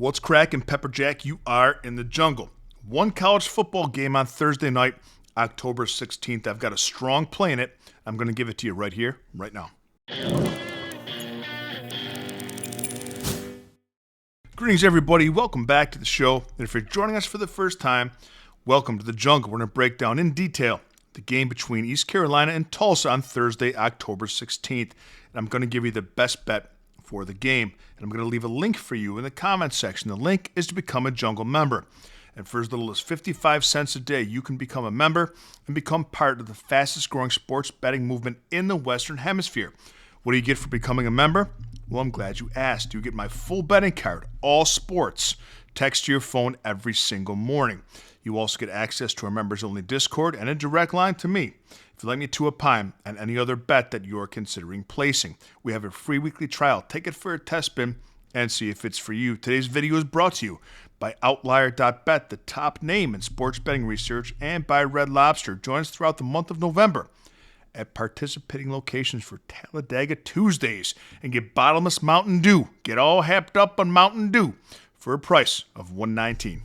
What's cracking, Pepper Jack? You are in the jungle. One college football game on Thursday night, October 16th. I've got a strong play in it. I'm going to give it to you right here, right now. Greetings, everybody. Welcome back to the show. And if you're joining us for the first time, welcome to the jungle. We're going to break down in detail the game between East Carolina and Tulsa on Thursday, October 16th. And I'm going to give you the best bet for the game. And I'm going to leave a link for you in the comments section. The link is to become a jungle member. And for as little as 55 cents a day, you can become a member and become part of the fastest growing sports betting movement in the Western Hemisphere. What do you get for becoming a member? Well, I'm glad you asked. You get my full betting card, all sports, text to your phone every single morning. You also get access to our members-only Discord and a direct line to me if you'd like me to opine on any other bet that you're considering placing. We have a free weekly trial. Take it for a test spin and see if it's for you. Today's video is brought to you by Outlier.bet, the top name in sports betting research, and by Red Lobster. Join us throughout the month of November at participating locations for Talladega Tuesdays and get bottomless Mountain Dew. Get all happed up on Mountain Dew for a price of $1.19.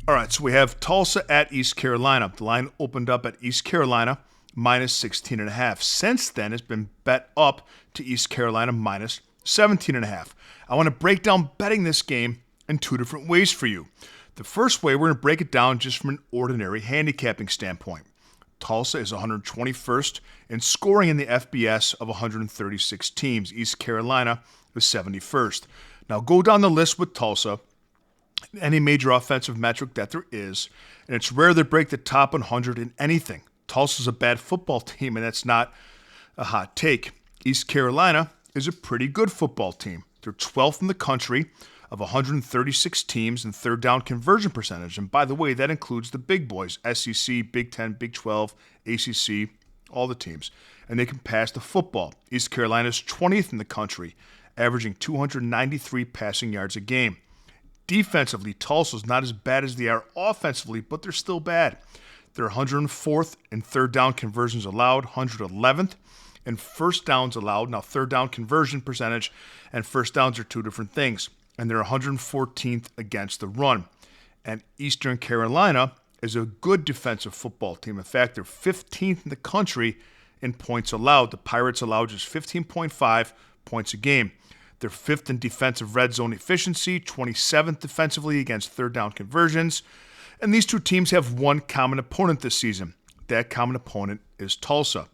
All right, so we have Tulsa at East Carolina. The line opened up at East Carolina minus 16.5. Since then, it's been bet up to East Carolina minus 17.5. I want to break down betting this game in two different ways for you. The first way, we're going to break it down just from an ordinary handicapping standpoint. Tulsa is 121st in scoring in the FBS of 136 teams. East Carolina is 71st. Now go down the list with Tulsa, any major offensive metric that there is, and it's rare they break the top 100 in anything. Tulsa's a bad football team, and that's not a hot take. East Carolina is a pretty good football team. They're 12th in the country of 136 teams in third down conversion percentage. And by the way, that includes the big boys, SEC, Big 10, Big 12, ACC, all the teams. And they can pass the football. East Carolina is 20th in the country, averaging 293 passing yards a game. Defensively, Tulsa's not as bad as they are offensively, but they're still bad. They're 104th in third down conversions allowed, 111th in first downs allowed. Now, third down conversion percentage and first downs are two different things. And they're 114th against the run. And Eastern Carolina is a good defensive football team. In fact, they're 15th in the country in points allowed. The Pirates allow just 15.5 points a game. They're 5th in defensive red zone efficiency, 27th defensively against third down conversions. And these two teams have one common opponent this season. That common opponent is Tulane.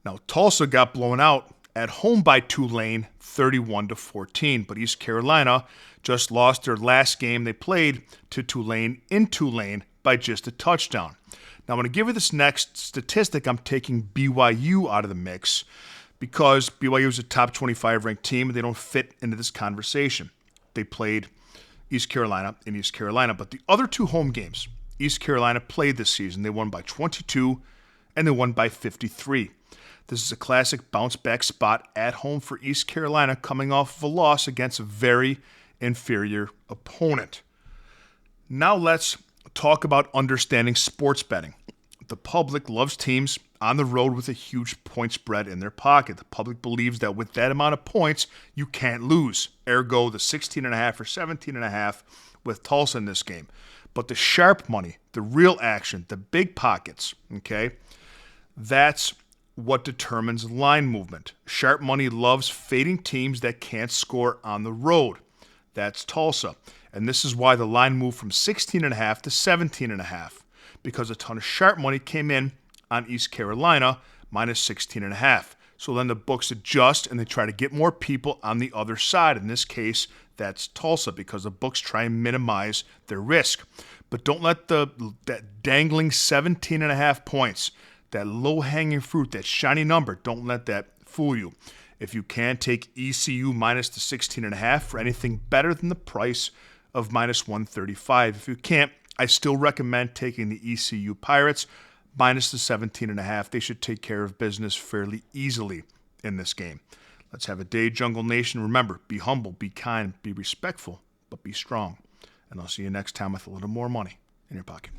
Now, Tulsa got blown out at home by Tulane, 31-14. But East Carolina just lost their last game they played to Tulane in Tulane by just a touchdown. Now, I'm going to give you this next statistic. I'm taking BYU out of the mix because BYU is a top 25 ranked team and they don't fit into this conversation. They played East Carolina in East Carolina. But the other two home games East Carolina played this season, they won by 22 and they won by 53. This is a classic bounce-back spot at home for East Carolina coming off of a loss against a very inferior opponent. Now let's talk about understanding sports betting. The public loves teams on the road with a huge point spread in their pocket. The public believes that with that amount of points, you can't lose. Ergo, the 16.5 or 17.5 with Tulsa in this game. But the sharp money, the real action, the big pockets, okay, that's what determines line movement. Sharp money loves fading teams that can't score on the road. That's Tulsa. And this is why the line moved from 16.5 to 17.5, because a ton of sharp money came in on East Carolina minus 16.5. So then the books adjust and they try to get more people on the other side. In this case, that's Tulsa, because the books try and minimize their risk. But don't let that dangling 17.5 points, that low-hanging fruit, that shiny number, don't let that fool you. If you can, take ECU minus the 16.5 for anything better than the price of minus 135. If you can't, I still recommend taking the ECU Pirates minus the 17.5. They should take care of business fairly easily in this game. Let's have a day, Jungle Nation. Remember, be humble, be kind, be respectful, but be strong. And I'll see you next time with a little more money in your pocket.